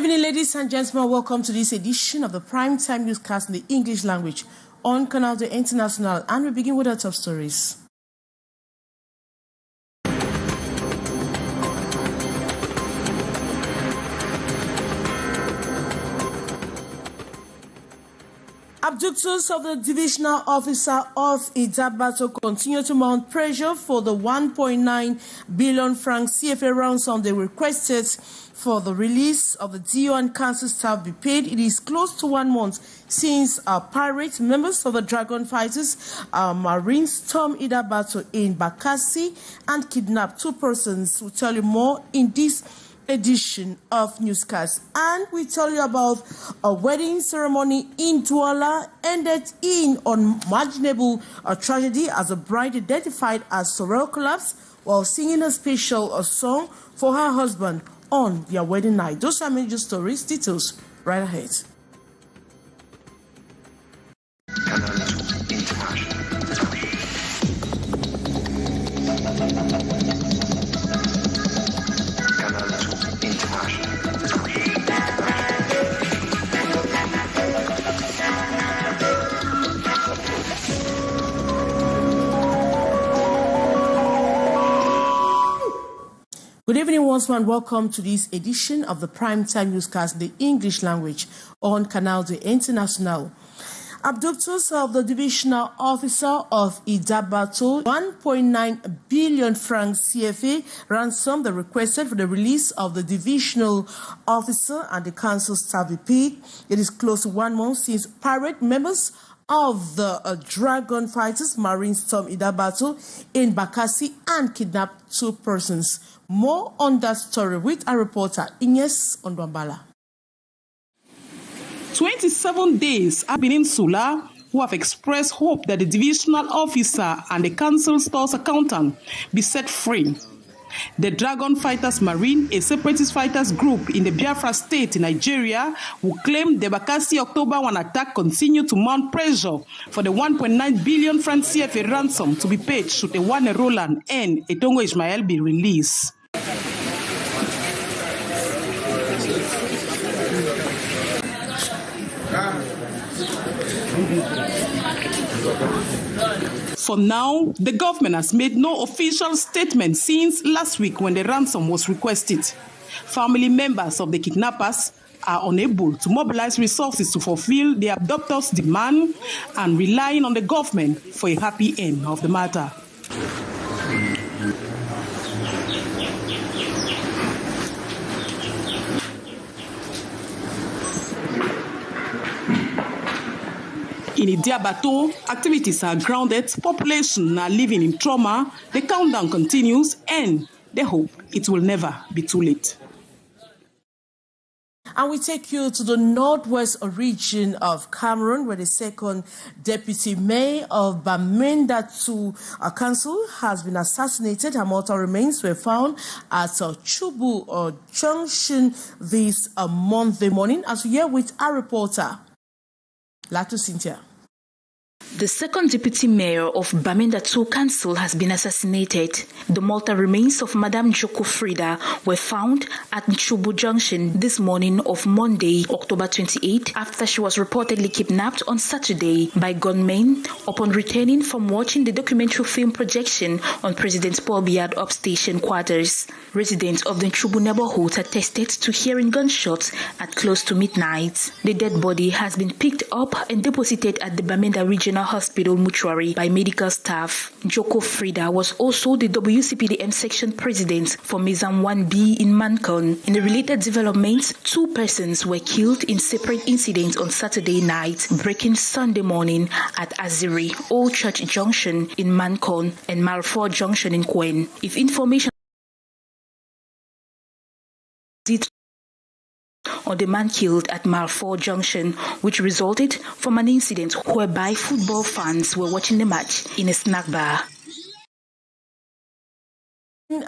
evening, ladies and gentlemen. Welcome to this edition of the Primetime Newscast in the English language on Canal International. And we begin with our top stories. Abductors of the divisional officer of Idabato continue to mount pressure for the 1.9 billion franc CFA ransom they requested for the release of the DO and council staff be paid. It is close to 1 month since pirate members of the Dragon Fighters Marines stormed Idabato in Bakassi and kidnapped 2 persons. We'll tell you more in this edition of Newscast. And we tell you about a wedding ceremony in Douala ended in unimaginable tragedy as a bride identified as Sorrel collapsed while singing a special song for her husband on their wedding night. Those are major stories. Details right ahead. Good evening once more and welcome to this edition of the Primetime Newscast in the English language on Canal International. Abductors of the divisional officer of Idabato 1.9 billion francs CFA ransom they requested for the release of the divisional officer and the council staff be paid. It is close to 1 month since pirate members of the Dragon Fighters Marines stormed Idabato in Bakassi and kidnapped 2 persons. More on that story with our reporter Ines Ondwambala. 27 days have been in Sula who have expressed hope that the divisional officer and the council store's accountant be set free. The Dragon Fighters Marine, a separatist fighters group in the Biafra state in Nigeria, who claimed the Bakassi October 1 attack continued to mount pressure for the 1.9 billion franc CFA ransom to be paid should Ewane Roland and Etongo Ismail be released. For now, the government has made no official statement since last week when the ransom was requested. Family members of the kidnappers are unable to mobilize resources to fulfill the abductors' demand and relying on the government for a happy end of the matter. In Idabato, activities are grounded, population are living in trauma, the countdown continues, and they hope it will never be too late. And we take you to the northwest region of Cameroon, where the second deputy mayor of Bamenda council has been assassinated. Her mortal remains were found at Chubu Junction this Monday morning. As we hear with our reporter, Latu Cynthia. The second deputy mayor of Bamenda council has been assassinated. The mortal remains of Madame Joko Frida were found at Chubu Junction this morning of Monday, October 28, after she was reportedly kidnapped on Saturday by gunmen upon returning from watching the documentary film projection on President Paul Biya's upstation quarters. Residents of the Chubu neighborhood attested to hearing gunshots at close to midnight. The dead body has been picked up and deposited at the Bamenda Regional Hospital mortuary by medical staff. Joko Frida was also the WCPDM section president for Mizam 1B in Mancon. In a related development, 2 persons were killed in separate incidents on Saturday night, breaking Sunday morning at Aziri, Old Church Junction in Mancon and Malfour Junction in Kwen. If information on the man killed at Malfour Junction, which resulted from an incident whereby football fans were watching the match in a snack bar.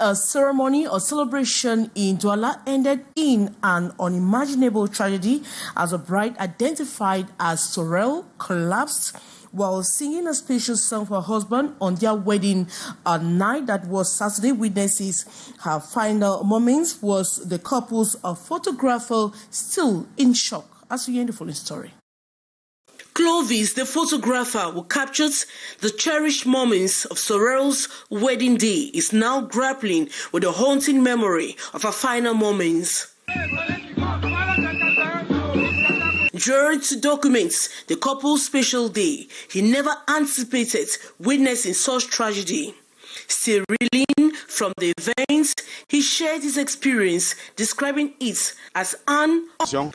A ceremony or celebration in Douala ended in an unimaginable tragedy as a bride identified as Sorrel collapsed while singing a special song for her husband on their wedding night that was Saturday. Witnesses her final moments was the couple's photographer still in shock. As we hear the following story. Clovis, the photographer who captured the cherished moments of Sorrel's wedding day, is now grappling with the haunting memory of her final moments. Jared to document the couple's special day, he never anticipated witnessing such tragedy. Still reeling from the events, he shared his experience, describing it as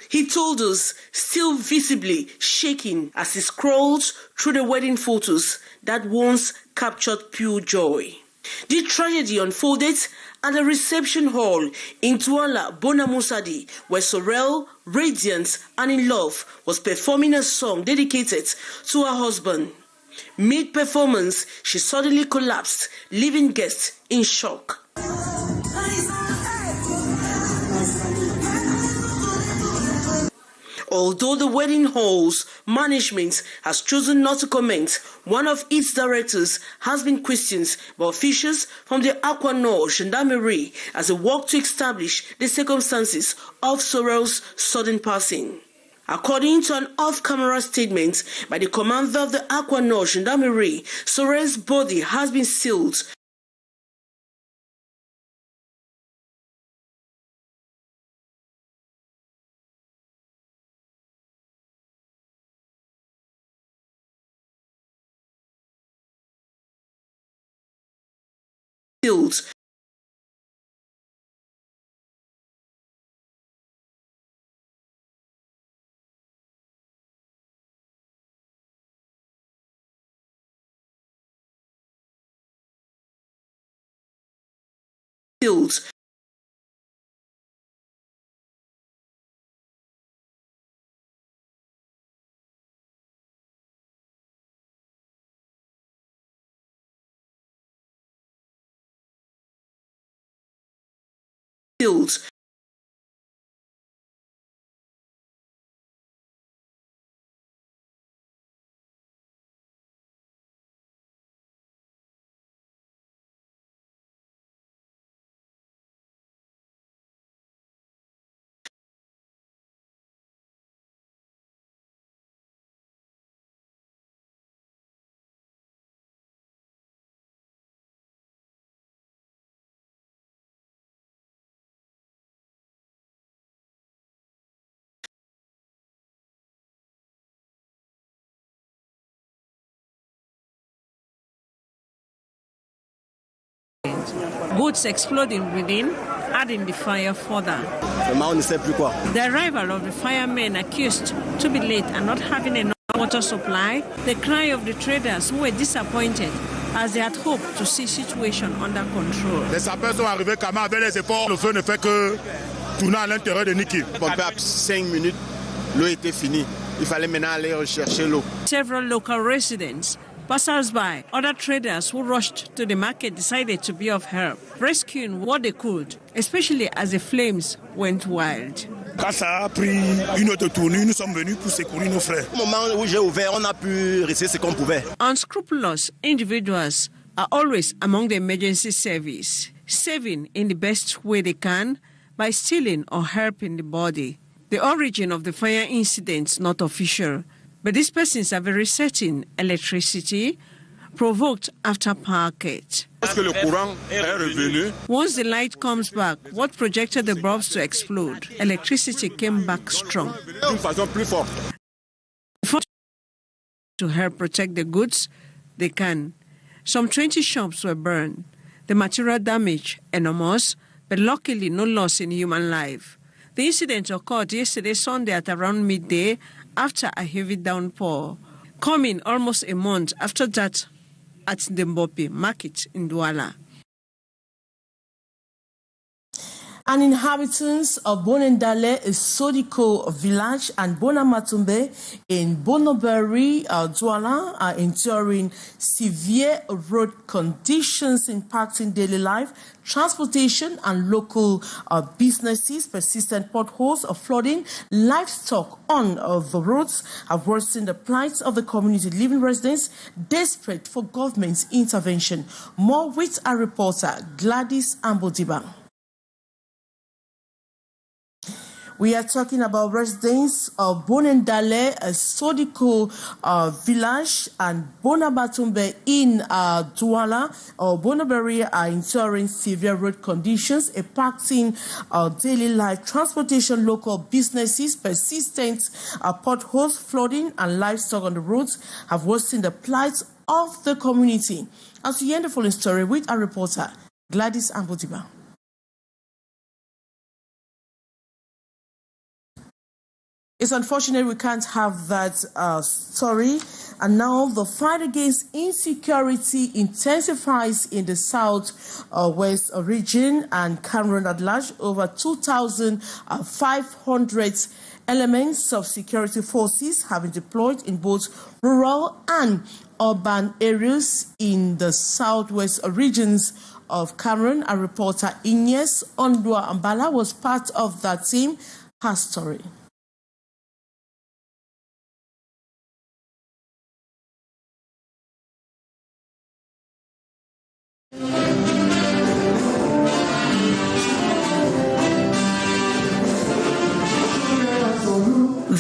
he told us, still visibly shaking as he scrolled through the wedding photos that once captured pure joy. The tragedy unfolded at the reception hall in Douala, Bonamusadi, where Sorrel, radiant and in love, was performing a song dedicated to her husband. Mid-performance, she suddenly collapsed, leaving guests in shock. Although the wedding hall's management has chosen not to comment, one of its directors has been questioned by officials from the Aqua Nord Gendarmerie as they work to establish the circumstances of Sorrel's sudden passing. According to an off-camera statement by the commander of the Aqua Nord Gendarmerie, Sorrel's body has been sealed. Goods exploding within, adding the fire further. The arrival of the firemen accused to be late and not having enough water supply, the cry of the traders who were disappointed as they had hoped to see situation under control. Les sapeurs sont arrivés quand même avec les efforts. Le feu ne fait que tourner à l'intérieur de Niki. À 5 minutes, l'eau était finie. Il fallait maintenant aller rechercher l'eau. Several local residents, passers-by, other traders who rushed to the market decided to be of help, rescuing what they could, especially as the flames went wild. Quand ça a pris une autre tournure, nous sommes venus pour secourir nos frères. Au moment où j'ai ouvert, on a pu rester ce qu'on pouvait. Unscrupulous individuals are always among the emergency service, saving in the best way they can by stealing or helping the body. The origin of the fire incident not official, but these persons are very certain electricity provoked after power cut. Once the light comes back, what projected the bulbs to explode, electricity came back strong. To help protect the goods, they can. Some 20 shops were burned. The material damage enormous, but luckily no loss in human life. The incident occurred yesterday Sunday at around midday after a heavy downpour, coming almost a month after that at the Mbopi market in Douala. And inhabitants of Bonendale, Sodiko village and Bonamatumbe in Bonoberi, Douala are enduring severe road conditions impacting daily life, transportation and local businesses. Persistent potholes of flooding, livestock on the roads have worsened the plight of the community living residents, desperate for government intervention. More with our reporter Gladys Ambodiba. We are talking about residents of Bonendale, Sodiko village and Bonabatumbe in Douala or Bonoberi are enduring severe road conditions, impacting daily life, transportation, local businesses. Persistent potholes, flooding and livestock on the roads have worsened the plight of the community. As we end the following story with our reporter Gladys Ambodiba. It's unfortunate we can't have that story. And now the fight against insecurity intensifies in the south-west region and Cameroon at large. Over 2,500 elements of security forces have been deployed in both rural and urban areas in the southwest regions of Cameroon. Our reporter Ines Ondua Ambala was part of that team. Her story.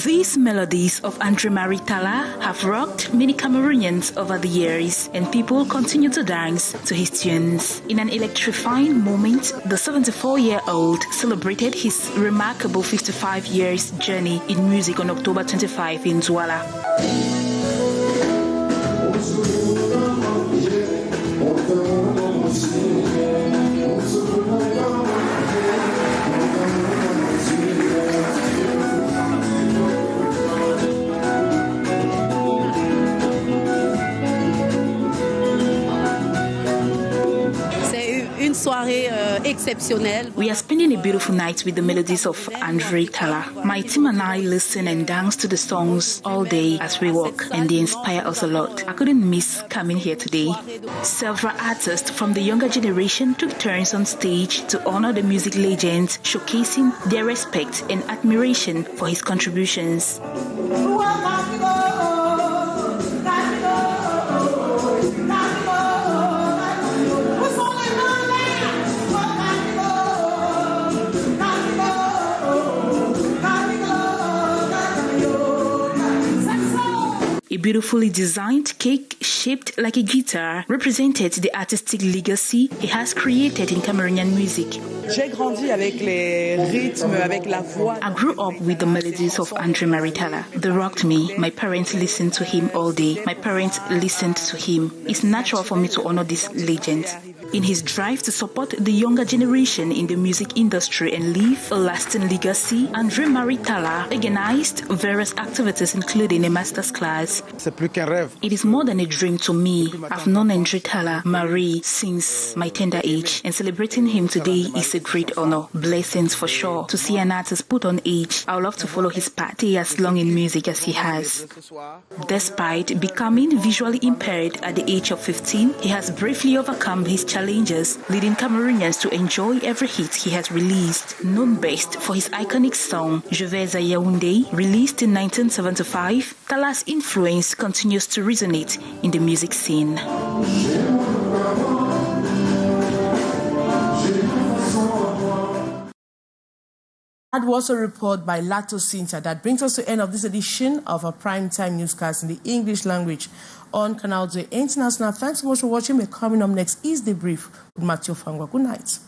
These melodies of Andre Maritala have rocked many Cameroonians over the years, and people continue to dance to his tunes. In an electrifying moment, the 74-year-old celebrated his remarkable 55 years journey in music on October 25 in Douala. We are spending a beautiful night with the melodies of Andre Tala. My team and I listen and dance to the songs all day as we walk, and they inspire us a lot. I couldn't miss coming here today. Several artists from the younger generation took turns on stage to honor the music legends, showcasing their respect and admiration for his contributions. A beautifully designed cake shaped like a guitar represented the artistic legacy he has created in Cameroonian music. I grew up with the melodies of Andre Maritala. They rocked me. My parents listened to him all day. My parents listened to him. It's natural for me to honor this legend. In his drive to support the younger generation in the music industry and leave a lasting legacy, Andre Maritala organized various activities including a master's class. It is more than a dream to me. I've known Andre Tala Marie since my tender age, and celebrating him today is a great honor. Blessings for sure. To see an artist put on age, I would love to follow his path, stay as long in music as he has. Despite becoming visually impaired at the age of 15, he has bravely overcome his challenges, leading Cameroonians to enjoy every hit he has released. Known best for his iconic song Je vais à Yaoundé, released in 1975, Tala's influence continues to resonate in the music scene. That was a report by Lato Cynthia that brings us to the end of this edition of our primetime newscast in the English language on Canal International. Thanks so much for watching. We're coming up next is The Brief with Matthew Fangwa. Good night.